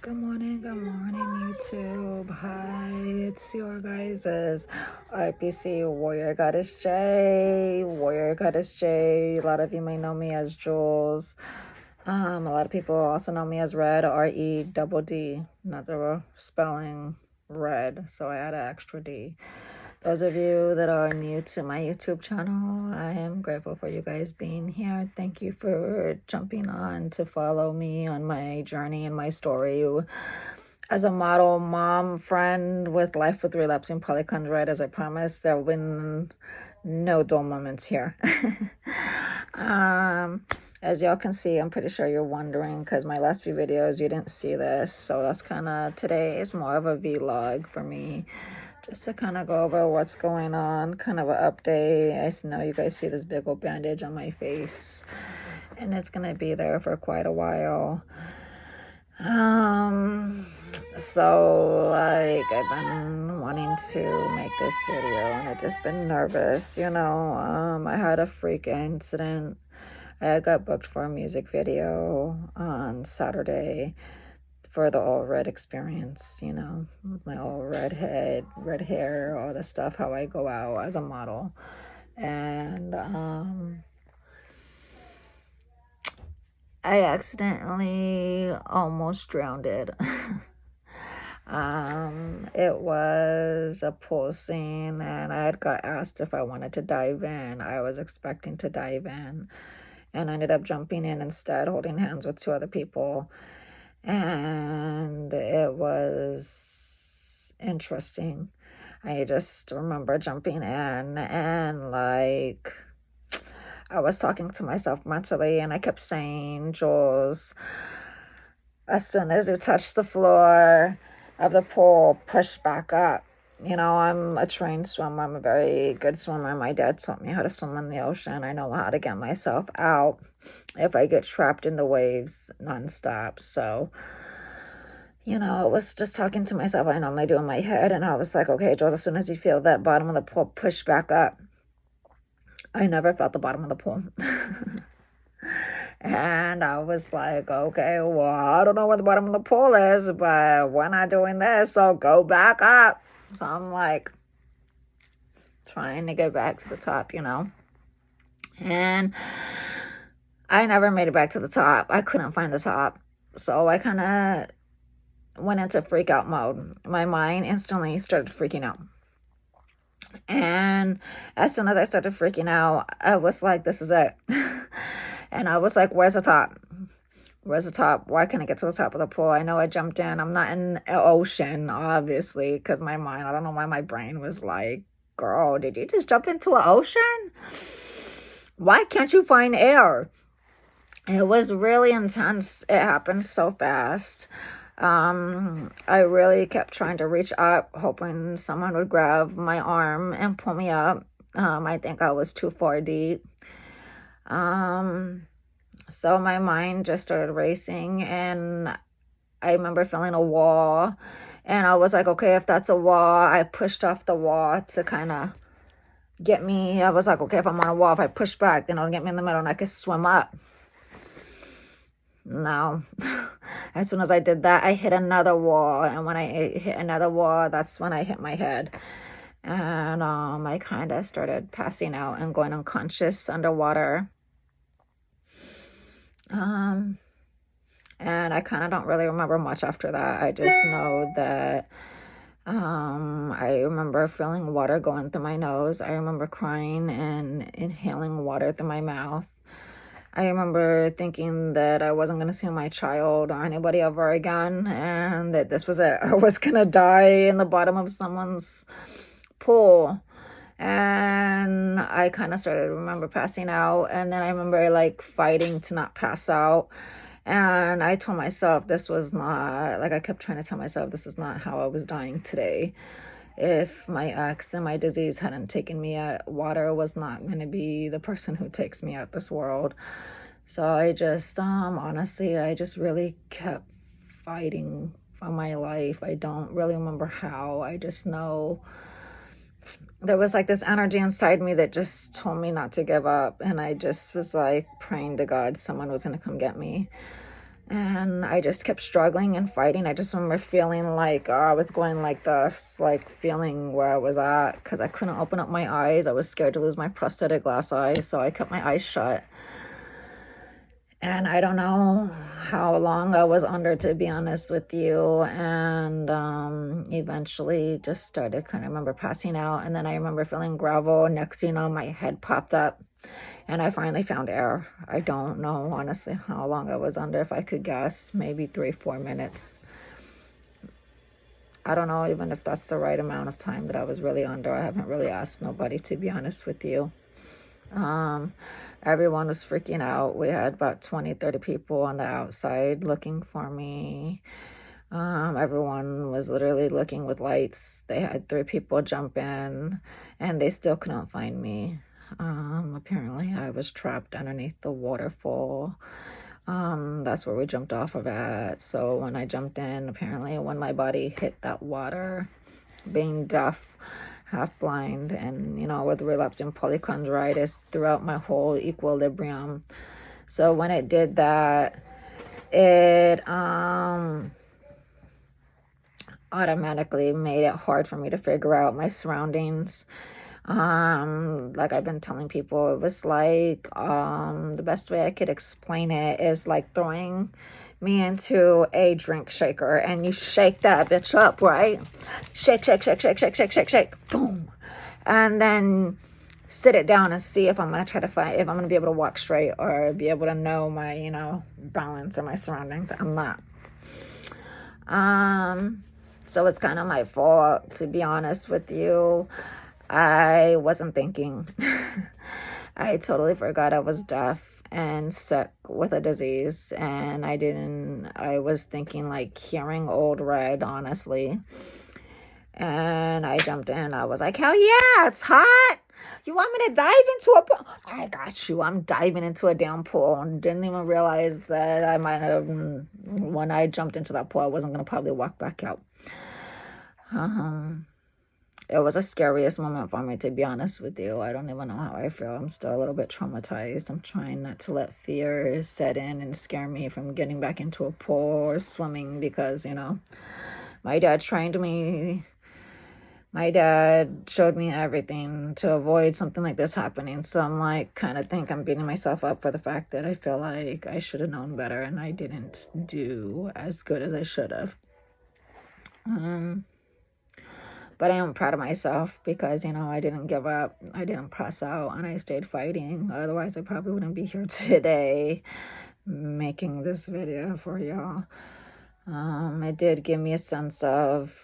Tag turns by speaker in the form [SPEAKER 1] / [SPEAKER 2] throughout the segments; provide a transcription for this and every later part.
[SPEAKER 1] Good morning, YouTube. Hi, it's your guys' RPC Warrior Goddess J. Warrior Goddess J. A lot of you may know me as Jules. A lot of people also know me as Red, R-E-double-D. Not the spelling red, so I add an extra D. Those of you that are new to my YouTube channel, I am grateful for you guys being here. Thank you for jumping on to follow me on my journey and my story as a model, mom, friend with life with relapsing polychondrite. As I promised, there have been no dull moments here. As y'all can see, I'm pretty sure you're wondering because my last few videos you didn't see this, so that's kind of, today is more of a vlog for me, just to kind of go over what's going on, kind of an update. I know you guys see this big old bandage on my face, and it's gonna be there for quite a while. So like I've been wanting to make this video and I've just been nervous, I had a freak incident. I had got booked for a music video on Saturday for the all red experience, with my all red head, red hair, all the stuff, how I go out as a model. And I accidentally almost drowned it. It was a pool scene and I had got asked if I wanted to dive in. I was expecting to dive in and I ended up jumping in instead, holding hands with two other people. And it was interesting. I just remember jumping in and like I was talking to myself mentally and I kept saying, Jules, as soon as you touch the floor of the pool, push back up. I'm a trained swimmer. I'm a very good swimmer. My dad taught me how to swim in the ocean. I know how to get myself out if I get trapped in the waves nonstop. So, I was just talking to myself. I normally do in my head. And I was like, okay, Joel, as soon as you feel that bottom of the pool, push back up. I never felt the bottom of the pool. And I was like, okay, well, I don't know where the bottom of the pool is, but we're not doing this, so go back up. So I'm like trying to get back to the top, and I never made it back to the top. I couldn't find the top. So I kind of went into freak out mode. My mind instantly started freaking out. And as soon as I started freaking out, I was like, this is it. And I was like, where's the top? Where's the top? Why can't I get to the top of the pool? I know I jumped in. I'm not in the ocean, obviously, because my mind, I don't know why my brain was like, girl, did you just jump into an ocean? Why can't you find air? It was really intense. It happened so fast. I really kept trying to reach up, hoping someone would grab my arm and pull me up. I think I was too far deep. So my mind just started racing and I remember feeling a wall and I was like, okay, if that's a wall, I pushed off the wall to kind of get me. I was like, okay, if I'm on a wall, if I push back, then it'll get me in the middle and I could swim up. No. As soon as I did that, I hit another wall. And when I hit another wall, that's when I hit my head. And I kind of started passing out and going unconscious underwater. And I kind of don't really remember much after that. I just know that I remember feeling water going through my nose. I remember crying and inhaling water through my mouth. I remember thinking that I wasn't going to see my child or anybody ever again, and that this was it. I was going to die in the bottom of someone's pool. And I kind of started to remember passing out, and then I remember like fighting to not pass out. And I told myself this was not, like I kept trying to tell myself this is not how I was dying today. If my ex and my disease hadn't taken me out, water was not going to be the person who takes me out this world. So I just, honestly, I just really kept fighting for my life. I don't really remember how. I just know there was like this energy inside me that just told me not to give up. And I just was like praying to God someone was going to come get me. And I just kept struggling and fighting. I just remember feeling like I was going like this, like feeling where I was at, because I couldn't open up my eyes. I was scared to lose my prosthetic glass eye, so I kept my eyes shut. And I don't know how long I was under, to be honest with you. And eventually just started kind of remember passing out. And then I remember feeling gravel. Next thing you know, my head popped up and I finally found air. I don't know, honestly, how long I was under. If I could guess, maybe 3-4 minutes. I don't know even if that's the right amount of time that I was really under. I haven't really asked nobody, to be honest with you. Everyone was freaking out. We had about 20-30 people on the outside looking for me. Everyone was literally looking with lights. They had 3 people jump in and they still couldn't find me. Apparently I was trapped underneath the waterfall. That's where we jumped off of at. So when I jumped in, apparently when my body hit that water, being deaf, half blind, and with relapsing polychondritis throughout my whole equilibrium. So when it did that, it automatically made it hard for me to figure out my surroundings. Like I've been telling people, it was like the best way I could explain it is like throwing me into a drink shaker and you shake that bitch up, right? Shake, shake, shake, shake, shake, shake, shake, shake, boom. And then sit it down and see if I'm going to try to find, if I'm going to be able to walk straight or be able to know my, balance or my surroundings. I'm not. So it's kind of my fault, to be honest with you. I wasn't thinking. I totally forgot I was deaf and sick with a disease, and I was thinking like hearing old red, honestly. And I jumped in. I was like, hell yeah, it's hot. You want me to dive into a pool? I got you. I'm diving into a damn pool. And didn't even realize that I might have, when I jumped into that pool, I wasn't going to probably walk back out. It was the scariest moment for me, to be honest with you. I don't even know how I feel. I'm still a little bit traumatized. I'm trying not to let fear set in and scare me from getting back into a pool or swimming because, my dad trained me. My dad showed me everything to avoid something like this happening. So I'm like, kind of think I'm beating myself up for the fact that I feel like I should have known better and I didn't do as good as I should have. But I am proud of myself because, I didn't give up. I didn't pass out and I stayed fighting. Otherwise, I probably wouldn't be here today making this video for y'all. It did give me a sense of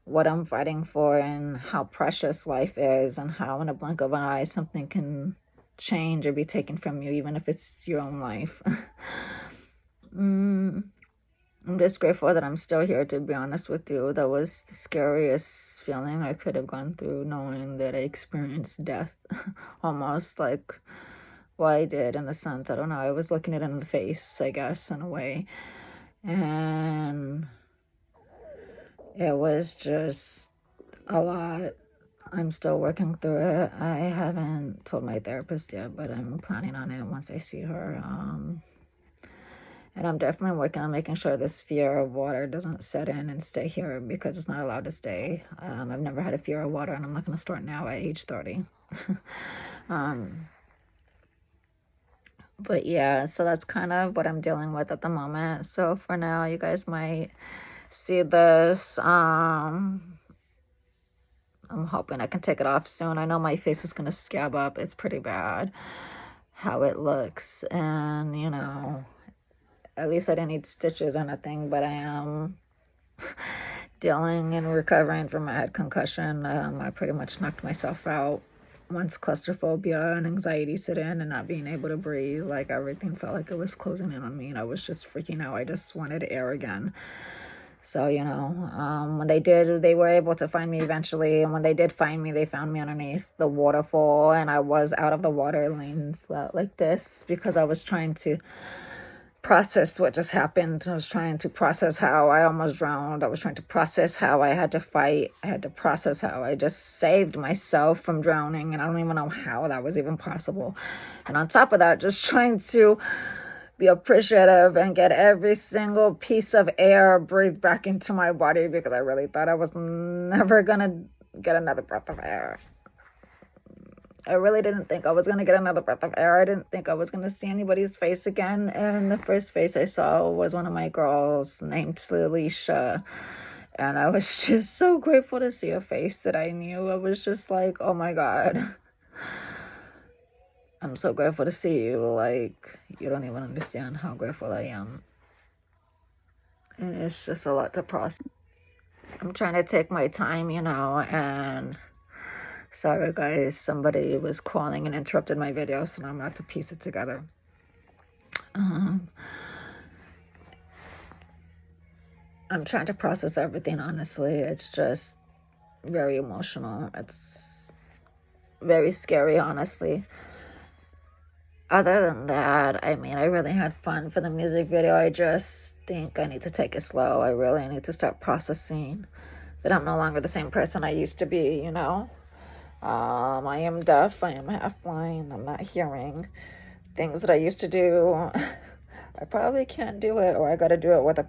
[SPEAKER 1] what I'm fighting for and how precious life is and how in a blink of an eye something can change or be taken from you, even if it's your own life. I'm just grateful that I'm still here, to be honest with you. That was the scariest feeling I could have gone through, knowing that I experienced death. Almost like, well, I did in a sense. I don't know. I was looking it in the face, I guess, in a way. And it was just a lot. I'm still working through it. I haven't told my therapist yet, but I'm planning on it once I see her. And I'm definitely working on making sure this fear of water doesn't set in and stay here because it's not allowed to stay. I've never had a fear of water and I'm not going to start now at age 30. But yeah, so that's kind of what I'm dealing with at the moment. So for now, you guys might see this. I'm hoping I can take it off soon. I know my face is going to scab up. It's pretty bad how it looks. And, at least I didn't need stitches or nothing, but I am dealing and recovering from my head concussion. I pretty much knocked myself out once claustrophobia and anxiety set in and not being able to breathe. Like everything felt like it was closing in on me and I was just freaking out. I just wanted air again. So, when they were able to find me eventually. And when they did find me, they found me underneath the waterfall and I was out of the water laying flat like this because I was trying to process what just happened. I was trying to process how I almost drowned. I was trying to process how I had to fight. I had to process how I just saved myself from drowning. And I don't even know how that was even possible. And on top of that, just trying to be appreciative and get every single piece of air breathed back into my body, because I really thought I was never gonna get another breath of air. I really didn't think I was gonna get another breath of air. I didn't think I was gonna see anybody's face again. And the first face I saw was one of my girls named Alicia. And I was just so grateful to see a face that I knew. I was just like, oh my God. I'm so grateful to see you. Like, you don't even understand how grateful I am. And it's just a lot to process. I'm trying to take my time, and sorry guys, somebody was calling and interrupted my video, so now I'm going to have to piece it together. I'm trying to process everything, honestly. It's just very emotional. It's very scary, honestly. Other than that, I mean, I really had fun for the music video. I just think I need to take it slow. I really need to start processing that I'm no longer the same person I used to be, I am deaf, I am half blind, I'm not hearing. Things that I used to do, I probably can't do it, or I got to do it with a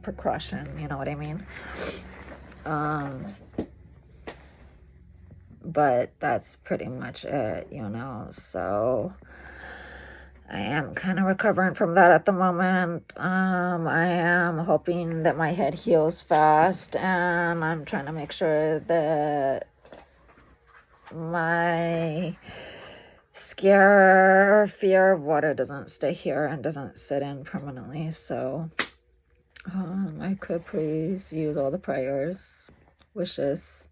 [SPEAKER 1] precaution, you know what I mean? But that's pretty much it, so I am kind of recovering from that at the moment. I am hoping that my head heals fast, and I'm trying to make sure that my fear of water doesn't stay here and doesn't sit in permanently. So I could please use all the prayers, wishes.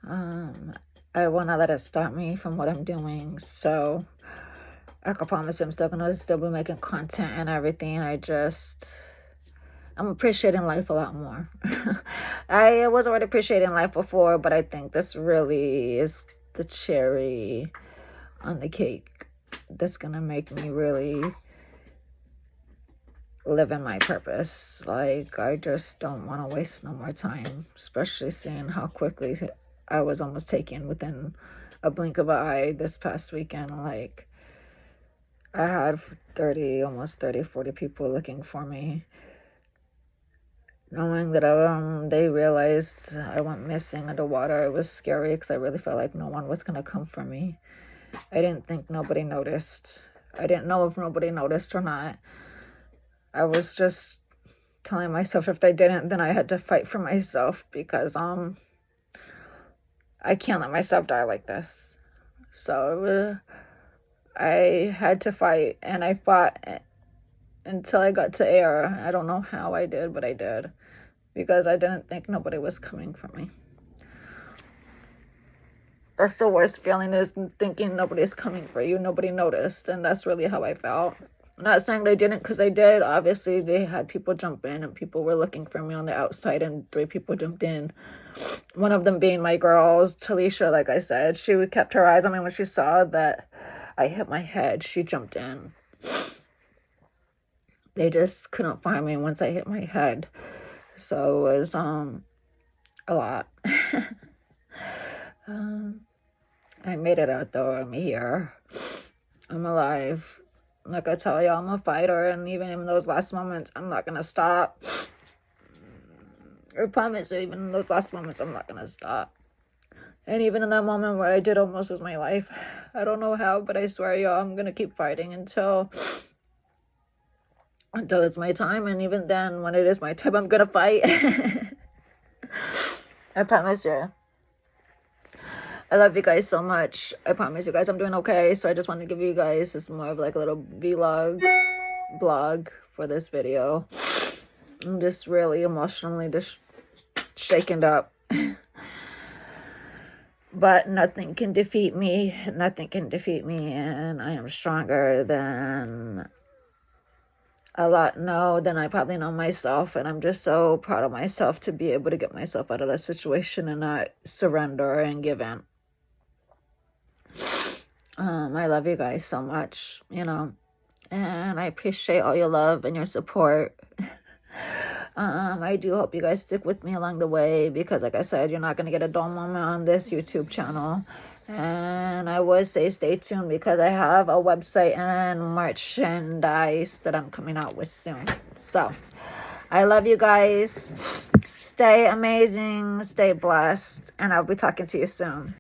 [SPEAKER 1] I want to let it stop me from what I'm doing. So I can promise you I'm still going to be making content and everything. I'm appreciating life a lot more. I was already appreciating life before, but I think this really is the cherry on the cake that's going to make me really live in my purpose. Like, I just don't want to waste no more time, especially seeing how quickly I was almost taken within a blink of an eye this past weekend. Like, I had almost 30, 40 people looking for me. Knowing that they realized I went missing underwater, it was scary because I really felt like no one was going to come for me. I didn't think nobody noticed. I didn't know if nobody noticed or not. I was just telling myself if they didn't, then I had to fight for myself, because I can't let myself die like this. So I had to fight, and I fought until I got to air. I don't know how I did, but I did, because I didn't think nobody was coming for me. That's the worst feeling, is thinking nobody's coming for you, nobody noticed, and that's really how I felt. I'm not saying they didn't, because they did. Obviously, they had people jump in, and people were looking for me on the outside, and 3 people jumped in. One of them being my girls, Talisha, like I said. She kept her eyes on me when she saw that I hit my head. She jumped in. They just couldn't find me once I hit my head. So it was a lot. I made it out though. I'm here. I'm alive. Like I tell y'all, I'm a fighter, and even in those last moments, I'm not gonna stop. I promise you, even in those last moments, I'm not gonna stop. And even in that moment where I did almost lose my life, I don't know how, but I swear, y'all, I'm gonna keep fighting until it's my time. And even then, when it is my time, I'm gonna fight. I promise you. I love you guys so much. I promise you guys I'm doing okay. So I just want to give you guys just more of like a little blog for this video. I'm just really emotionally just shaken up. But nothing can defeat me. Nothing can defeat me. And I am stronger than than I probably know myself. And I'm just so proud of myself to be able to get myself out of that situation and not surrender and give in. I love you guys so much, and I appreciate all your love and your support. I do hope you guys stick with me along the way, because like I said, you're not going to get a dull moment on this YouTube channel. And I would say stay tuned because I have a website and merchandise that I'm coming out with soon. So I love you guys. Stay amazing, stay blessed, and I'll be talking to you soon.